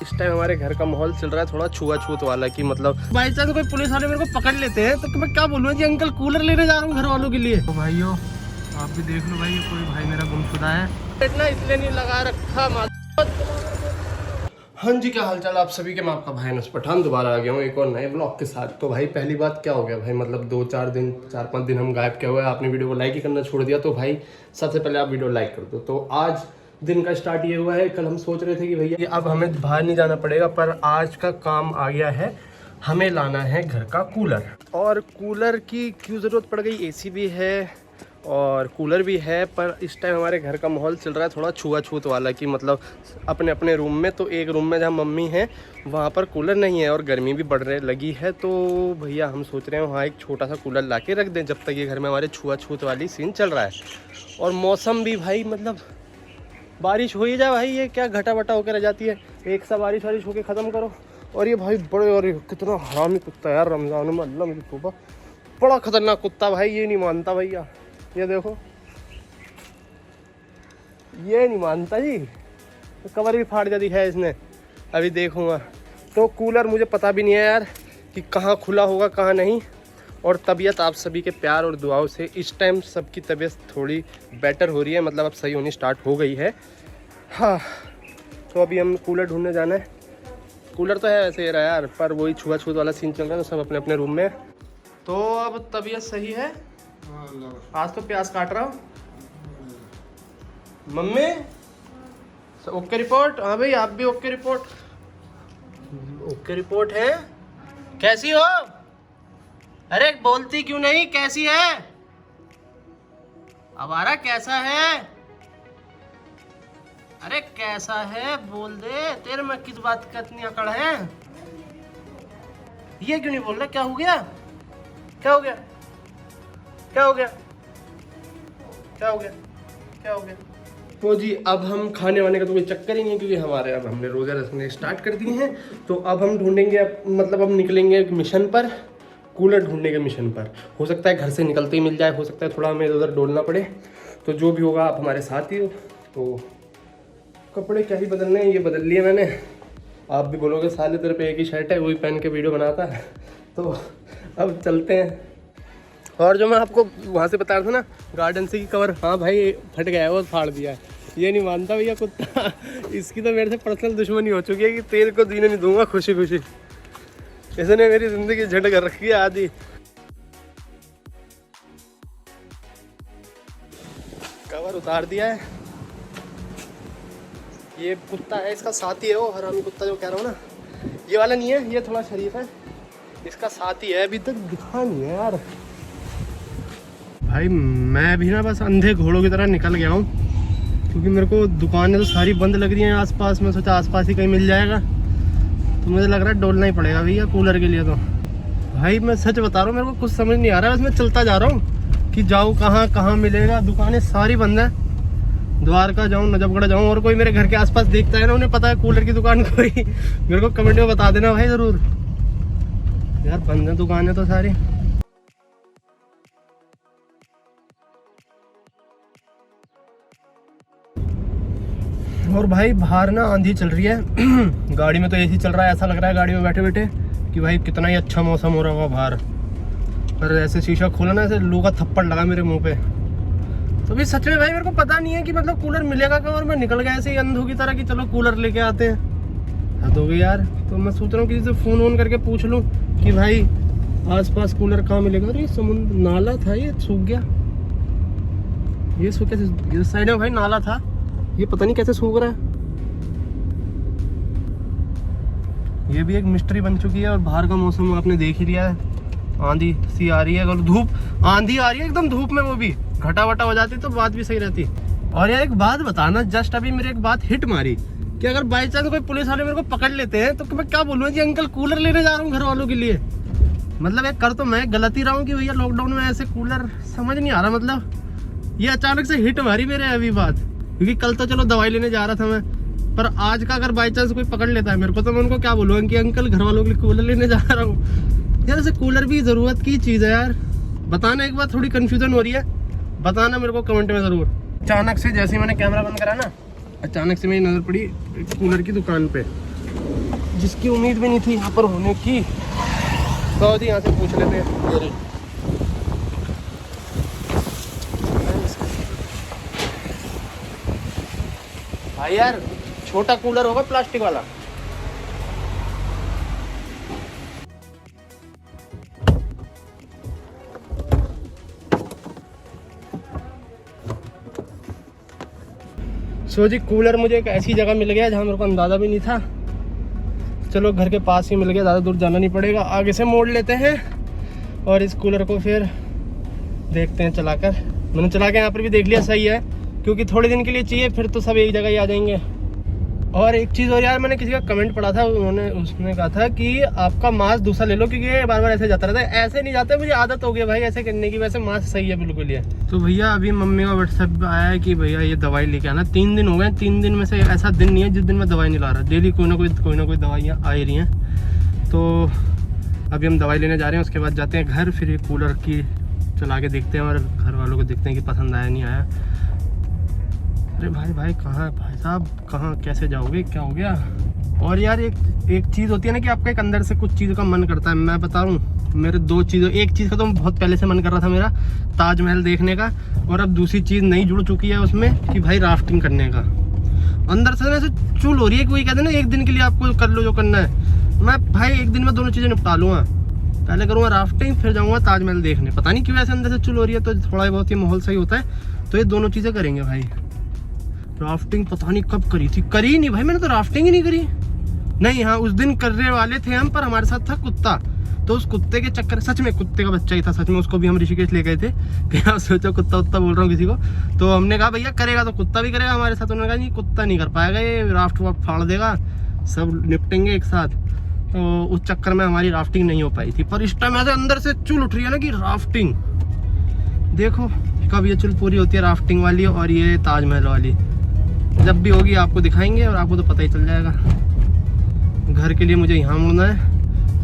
इस टाइम हमारे घर का माहौल चल रहा है थोड़ा छुआछूत वाला कि मतलब बाई चांस कोई पुलिस वाले मेरे को पकड़ लेते हैं तो मैं क्या बोलूँ जी अंकल कूलर लेने जा रहा हूँ घर वालों के लिए। तो भाइयों आप भी देख लो भाई, ये कोई भाई मेरा गुमशुदा है, इतना इसलिए नहीं लगा रखा। हाँ जी, क्या हालचाल आप सभी के। मैं आपका भाई अनस पठान दोबारा आ गया हूँ एक और नए ब्लॉग के साथ। तो भाई पहली बात क्या हो गया भाई, मतलब 4-5 दिन हम गायब क्या हुआ है, आपने वीडियो को लाइक ही करना छोड़ दिया। तो भाई सबसे पहले आप वीडियो लाइक कर दो। तो आज दिन का स्टार्ट ये हुआ है, कल हम सोच रहे थे कि भैया अब हमें बाहर नहीं जाना पड़ेगा, पर आज का काम आ गया है, हमें लाना है घर का कूलर। और कूलर की क्यों ज़रूरत पड़ गई, एसी भी है और कूलर भी है, पर इस टाइम हमारे घर का माहौल चल रहा है थोड़ा छुआछूत वाला कि मतलब अपने अपने रूम में, तो एक रूम में जहाँ मम्मी है वहाँ पर कूलर नहीं है और गर्मी भी बढ़ने लगी है। तो भैया हम सोच रहे हैं वहाँ एक छोटा सा कूलर ला के रख दें जब तक ये घर में हमारे छुआछूत वाली सीन चल रहा है। और मौसम भी भाई मतलब बारिश हो ही जाए भाई, ये क्या घटा वटा होकर रह जाती है, एक सा बारिश वारिश होकर ख़त्म करो। और ये भाई बड़े, और कितना हरामी कुत्ता यार, रमज़ान में अल्लाह मेरी तौबा, बड़ा ख़तरनाक कुत्ता भाई, ये नहीं मानता भैया, ये देखो ये नहीं मानता जी, तो कवर भी फाड़ जाती है इसने, अभी देखूंगा। तो कूलर मुझे पता भी नहीं है यार कि कहाँ खुला होगा कहाँ नहीं। और तबीयत आप सभी के प्यार और दुआओं से इस टाइम सबकी तबीयत थोड़ी बेटर हो रही है, मतलब अब सही होनी स्टार्ट हो गई है। हाँ तो अभी हम कूलर ढूंढने जाना है। कूलर तो है वैसे रहा यार, पर वही छुआछूत वाला सीन चल रहा है, तो सब अपने अपने रूम में। तो अब तबीयत सही है, आज तो प्याज काट रहा हूँ। मम्मी ओके रिपोर्ट, हाँ भाई आप भी ओके रिपोर्ट, ओके रिपोर्ट है। कैसी हो? अरे बोलती क्यों नहीं, कैसी है? अवारा कैसा है? अरे कैसा है बोल दे, तेरे में किस बात का इतनी अकड़ है? ये क्यों नहीं बोल रहा, क्या हो गया, क्या हो गया, क्या हो गया, क्या हो गया, क्या हो गया? तो जी अब हम खाने वाने का तो कोई चक्कर ही नहीं है, क्योंकि हमारे अब हमने रोज़ा रखने स्टार्ट कर दिए हैं। तो अब हम ढूंढेंगे, मतलब अब निकलेंगे एक मिशन पर, कूलर ढूंढने के मिशन पर। हो सकता है घर से निकलते ही मिल जाए, हो सकता है थोड़ा हमें उधर डोलना पड़े। तो जो भी होगा आप हमारे साथ ही हो। तो कपड़े क्या ही बदलने हैं, ये बदल लिए मैंने। आप भी बोलोगे साले तेरे पे एक ही शर्ट है, वही पहन के वीडियो बनाता है। तो अब चलते हैं। और जो मैं आपको वहाँ से बता रहा था ना गार्डन से की कवर, हाँ भाई फट गया है, वो फाड़ दिया है। ये नहीं मानता भैया कुत्ता, इसकी तो मेरे से पर्सनल दुश्मनी हो चुकी है कि तेल को जीने नहीं दूंगा खुशी खुशी। इसने मेरी ज़िंदगी झंड कर रखी है आधी। कवर उतार दिया है, ये कुत्ता है इसका साथी है, वो हरामी कुत्ता जो कह रहा हूँ ना, ये वाला नहीं है, ये थोड़ा शरीफ है, इसका साथी है, अभी तक दिखा नहीं है यार। भाई मैं भी ना बस अंधे घोड़ों की तरह निकल गया हूँ, क्योंकि मेरे को दुकानें तो सारी बंद लग रही हैं आसपास। मैं सोचा आसपास ही कहीं मिल जाएगा, तो मुझे लग रहा है डोलना ही पड़ेगा भैया कूलर के लिए। तो भाई मैं सच बता रहा हूँ, मेरे को कुछ समझ नहीं आ रहा है, बस मैं चलता जा रहा हूँ कि जाऊँ कहाँ, कहाँ मिलेगा। दुकानें सारी बंद हैं, द्वारका जाऊँ नजफगढ़ जाऊँ, और कोई मेरे घर के आसपास देखता है ना, उन्हें पता है कूलर की दुकान कोई, मेरे को कमेंट में बता देना भाई ज़रूर यार, बंद है दुकानें तो सारी। और भाई बाहर ना आंधी चल रही है गाड़ी में तो एसी चल रहा है, ऐसा लग रहा है गाड़ी में बैठे बैठे कि भाई कितना ही अच्छा मौसम हो रहा होगा बाहर। पर ऐसे शीशा खोला ना, ऐसे लोग का थप्पड़ लगा मेरे मुंह पे। तो भी सच में भाई मेरे को पता नहीं है कि मतलब कूलर मिलेगा कब, और मैं निकल गया ऐसे ही अंधों की तरह कि चलो कूलर लेके आते हैं। हद हो गई यार। तो मैं सोच रहा हूँ किसी से फ़ोन वोन करके पूछ लूँ कि भाई आसपास कूलर कहाँ मिलेगा। अरे समुद्र नाला था, ये सूख गया, ये सूख गया, इस साइड में भाई नाला था, ये पता नहीं कैसे सूख रहा है। ये भी एक मिस्ट्री बन चुकी है। और बाहर का मौसम आपने देख ही लिया है, आंधी सी आ रही है, अगर धूप आंधी आ रही है एकदम धूप में, वो भी घटा वटा हो जाती तो बात भी सही रहती। और यार एक बात बताना, जस्ट अभी मेरे एक बात हिट मारी कि अगर बाई चांस कोई पुलिस वाले मेरे को पकड़ लेते हैं तो मैं क्या बोलूँ जी अंकल कूलर लेने जा रहा हूँ घर वालों के लिए। मतलब एक कर तो मैं गलत ही रहा हूँ कि भैया लॉकडाउन में ऐसे कूलर, समझ नहीं आ रहा। मतलब ये अचानक से हिट मारी मेरे अभी बात, क्योंकि कल तो चलो दवाई लेने जा रहा था मैं, पर आज का अगर बाई चांस कोई पकड़ लेता है मेरे को, तो मैं उनको क्या बोलूँगा कि अंकल घर वालों के लिए कूलर लेने जा रहा हूँ। यार ऐसे कूलर भी ज़रूरत की चीज़ है यार। बताना, एक बार थोड़ी कन्फ्यूज़न हो रही है, बताना मेरे को कमेंट में ज़रूर। अचानक से जैसे ही मैंने कैमरा बंद करा ना, अचानक से मेरी नज़र पड़ी कूलर की दुकान पे। जिसकी उम्मीद भी नहीं थी यहाँ पर होने की। तो जी यहाँ से पूछ लेते हैं। भाई यार छोटा कूलर होगा प्लास्टिक वाला। सो जी कूलर मुझे एक ऐसी जगह मिल गया जहाँ मेरे को अंदाज़ा भी नहीं था। चलो घर के पास ही मिल गया, ज़्यादा दूर जाना नहीं पड़ेगा। आगे से मोड़ लेते हैं और इस कूलर को फिर देखते हैं चलाकर। मैंने चला के यहाँ पर भी देख लिया, सही है, क्योंकि थोड़े दिन के लिए चाहिए, फिर तो सब एक जगह ही आ जाएंगे। और एक चीज़ और यार, मैंने किसी का कमेंट पढ़ा था, उसने कहा था कि आपका मास्क दूसरा ले लो क्योंकि ये बार बार ऐसे जाता रहता है। ऐसे नहीं जाता, मुझे आदत हो गई भाई ऐसे करने की। वैसे मास्क सही है बिल्कुल ये। तो भैया अभी मम्मी का व्हाट्सएप आया है कि भैया ये दवाई लेके आना। 3 दिन हो गए, 3 दिन में से ऐसा दिन नहीं है जिस दिन मैं दवाई नहीं ला रहा। डेली कोई ना कोई दवाइयाँ आ ही रही हैं। तो अभी हम दवाई लेने जा रहे हैं, उसके बाद जाते हैं घर, फिर ये कूलर की चला के देखते हैं और घर वालों को देखते हैं कि पसंद आया नहीं आया। अरे भाई कहाँ है भाई साहब, कहाँ कैसे जाओगे, क्या हो गया? और यार एक चीज़ होती है ना कि आपका एक अंदर से कुछ चीज़ का मन करता है। मैं बता रहा हूँ, मेरे 2 चीज़ों, एक चीज़ का तो बहुत पहले से मन कर रहा था मेरा, ताजमहल देखने का, और अब दूसरी चीज़ नई जुड़ चुकी है उसमें कि भाई राफ्टिंग करने का। अंदर से वैसे चुल हो रही है कि वही कहते हैं ना, एक दिन के लिए आपको कर लो जो करना है। मैं भाई एक दिन में दोनों चीज़ें निपटा लूँगा। पहले करूँगा राफ्टिंग, फिर जाऊँगा ताजमहल देखने। पता नहीं क्यों ऐसे अंदर से चुल हो रही है, तो थोड़ा बहुत ही माहौल सही होता है। तो ये दोनों चीज़ें करेंगे भाई। राफ्टिंग पता नहीं कब करी नहीं भाई, मैंने तो राफ्टिंग ही नहीं करी। नहीं, हाँ उस दिन करने वाले थे हम, पर हमारे साथ था कुत्ता। तो उस कुत्ते के चक्कर, सच में कुत्ते का बच्चा ही था सच में, उसको भी हम ऋषिकेश ले गए थे कि आप सोचो कुत्ता उत्ता बोल रहा हूँ किसी को। तो हमने कहा भैया करेगा तो कुत्ता भी करेगा हमारे साथ। उन्होंने कहा नहीं कुत्ता नहीं कर पाएगा, ये राफ्ट वाफ्ट फाड़ देगा, सब निपटेंगे एक साथ। तो उस चक्कर में हमारी राफ्टिंग नहीं हो पाई थी। पर इस टाइम ऐसे अंदर से चुल उठ रही है ना कि राफ्टिंग देखो कब ये चुल पूरी होती है, राफ्टिंग वाली और ये ताजमहल वाली। जब भी होगी आपको दिखाएंगे और आपको तो पता ही चल जाएगा। घर के लिए मुझे यहाँ मुड़ना है,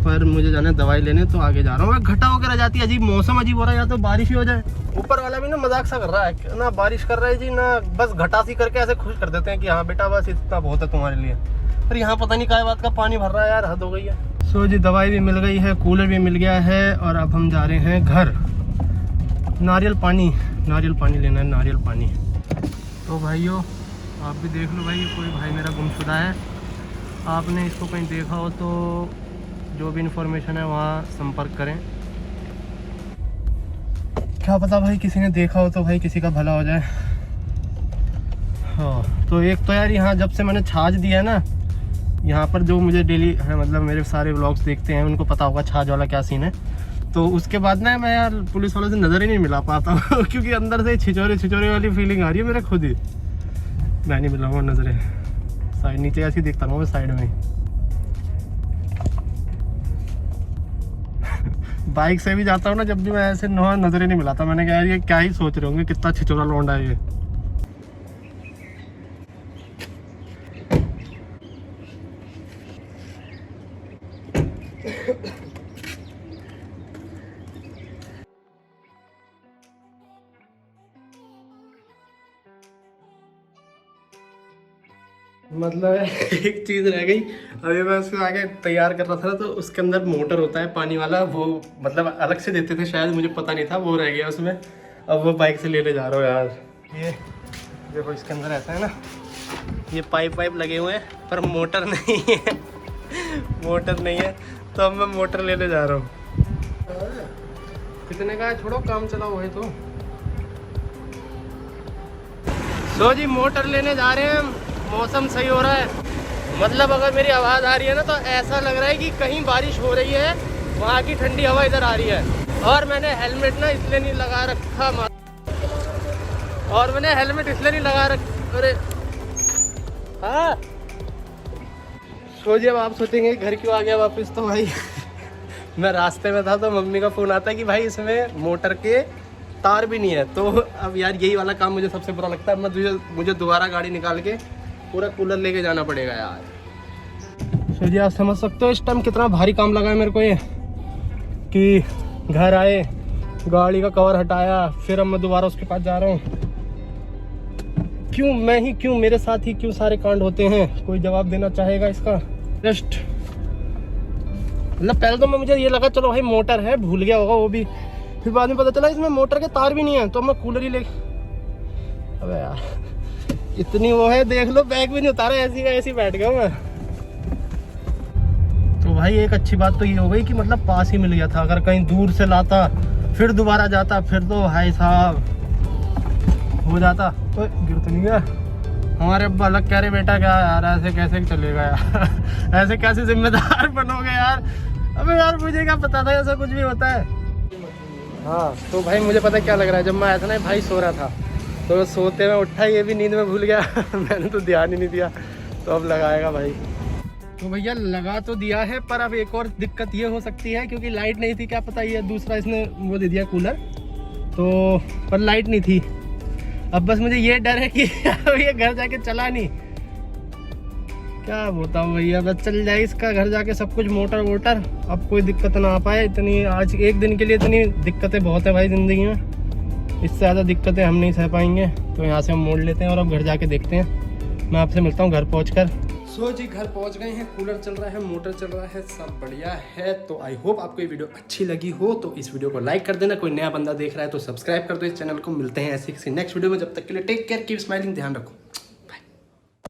पर मुझे जाना है दवाई लेने, तो आगे जा रहा हूँ। घटा होकर आ जाती है, अजीब मौसम अजीब हो रहा है, या तो बारिश ही हो जाए। ऊपर वाला भी ना मजाक सा कर रहा है, ना बारिश कर रहा है जी, ना बस घटा सी करके ऐसे खुश कर देते हैं कि हाँ बेटा बस इतना बहुत है तुम्हारे लिए। पर यहाँ पता नहीं क्या बात का पानी भर रहा है यार, हद हो गई है। सो जी दवाई भी मिल गई है, कूलर भी मिल गया है, और अब हम जा रहे हैं घर। नारियल पानी लेना है, नारियल पानी। तो भाइयों आप भी देख लो भाई, कोई भाई मेरा गुमशुदा है, आपने इसको कहीं देखा हो तो जो भी इन्फॉर्मेशन है वहाँ संपर्क करें। क्या पता भाई किसी ने देखा हो तो भाई किसी का भला हो जाए। हाँ तो एक तो यार यहाँ जब से मैंने छाछ दिया है ना, यहाँ पर जो मुझे डेली है, मतलब मेरे सारे व्लॉग्स देखते हैं उनको पता होगा छाछ वाला क्या सीन है। तो उसके बाद ना मैं यार पुलिस वालों से नज़र ही नहीं मिला पाता हूँ क्योंकि अंदर से छिछोरे वाली फीलिंग आ रही है मेरे खुद ही। मैं नहीं मिलाऊंगा नजरें, साइड नीचे ऐसी देखता हूँ मैं साइड में। बाइक से भी जाता हूँ ना, जब भी मैं ऐसे नजरें नहीं मिलाता। मैंने कहा यार ये क्या ही सोच रहे होंगे, कितना छिछोरा लौंडा है ये। मतलब एक चीज़ रह गई, अभी मैं उसको आगे तैयार कर रहा था तो उसके अंदर मोटर होता है पानी वाला, वो मतलब अलग से देते थे शायद, मुझे पता नहीं था, वो रह गया उसमें। अब वो बाइक से लेने जा रहा हूँ यार। ये देखो इसके अंदर ऐसा है ना, ये पाइप लगे हुए हैं पर मोटर नहीं है मोटर नहीं है, तो अब मैं मोटर लेने जा रहा हूँ। कितने का है, छोड़ो काम चला हुआ है। तो सो जी मोटर लेने जा रहे हैं हम। मौसम सही हो रहा है, मतलब अगर मेरी आवाज़ आ रही है ना तो ऐसा लग रहा है कि कहीं बारिश हो रही है, वहाँ की ठंडी हवा इधर आ रही है। और मैंने हेलमेट ना इसलिए नहीं लगा रखा, अरे हाँ। सो जी अब आप सोचेंगे घर क्यों आ गया वापस, तो भाई मैं रास्ते में था तो मम्मी का फ़ोन आता है कि भाई इसमें मोटर के तार भी नहीं है। तो अब यार यही वाला काम मुझे सबसे बुरा लगता है। मुझे दोबारा गाड़ी निकाल के पूरा कूलर लेके जाना पड़ेगा यार। सो जी आप समझ सकते हो इस टाइम कितना भारी काम लगा है मेरे को ये, कि घर आए, गाड़ी का कवर हटाया, फिर अब मैं दोबारा उसके पास जा रहा हूँ। क्यों मैं ही क्यों, मेरे साथ ही क्यों सारे कांड होते हैं? कोई जवाब देना चाहेगा इसका? जस्ट मतलब पहले तो मुझे ये लगा चलो भाई मोटर है, भूल गया होगा वो भी, फिर बाद में पता चला इसमें मोटर के तार भी नहीं है, तो मैं कूलर ही ले। अबे यार इतनी वो है, देख लो बैग भी नहीं उतारा, ऐसी का ऐसी बैठ गया मैं। तो भाई एक अच्छी बात तो ये हो गई कि मतलब पास ही मिल गया था, अगर कहीं दूर से लाता फिर दोबारा जाता फिर तो भाई साहब हो जाता। तो गिर तो नहीं गया? हमारे अब्बा अलग कह रहे बेटा क्या यार ऐसे कैसे चलेगा यार ऐसे कैसे जिम्मेदार बनोगे यार। अबे यार मुझे क्या पता था ऐसा कुछ भी होता है। हाँ तो भाई मुझे पता क्या लग रहा है, जब मैं आया था ना भाई सो रहा था, तो सोते में उठा ये भी नींद में भूल गया मैंने तो ध्यान ही नहीं दिया, तो अब लगाएगा भाई। तो भैया लगा तो दिया है, पर अब एक और दिक्कत ये हो सकती है क्योंकि लाइट नहीं थी, क्या पता ये दूसरा इसने वो दे दिया कूलर, तो पर लाइट नहीं थी। अब बस मुझे ये डर है कि अब ये घर जाके चला नहीं, क्या बताऊँ भैया, बस चल जाए इसका घर जाके सब कुछ मोटर वोटर, अब कोई दिक्कत ना आ पाए। इतनी आज एक दिन के लिए इतनी दिक्कतें बहुत है भाई ज़िंदगी में, इससे ज़्यादा दिक्कतें हम नहीं सह पाएंगे, तो यहाँ से हम मोड़ लेते हैं और अब घर जाके देखते हैं। मैं आपसे मिलता हूँ घर पहुँच। सो जी घर पहुंच गए हैं, कूलर चल रहा है, मोटर चल रहा है, सब बढ़िया है। तो आई होप आपको ये वीडियो अच्छी लगी हो, तो इस वीडियो को लाइक कर देना, कोई नया बंदा देख रहा है तो सब्सक्राइब कर दो इस चैनल को। मिलते हैं ऐसे किसी नेक्स्ट वीडियो में, जब तक के लिए टेक केयर, कीप स्माइलिंग, ध्यान रखो।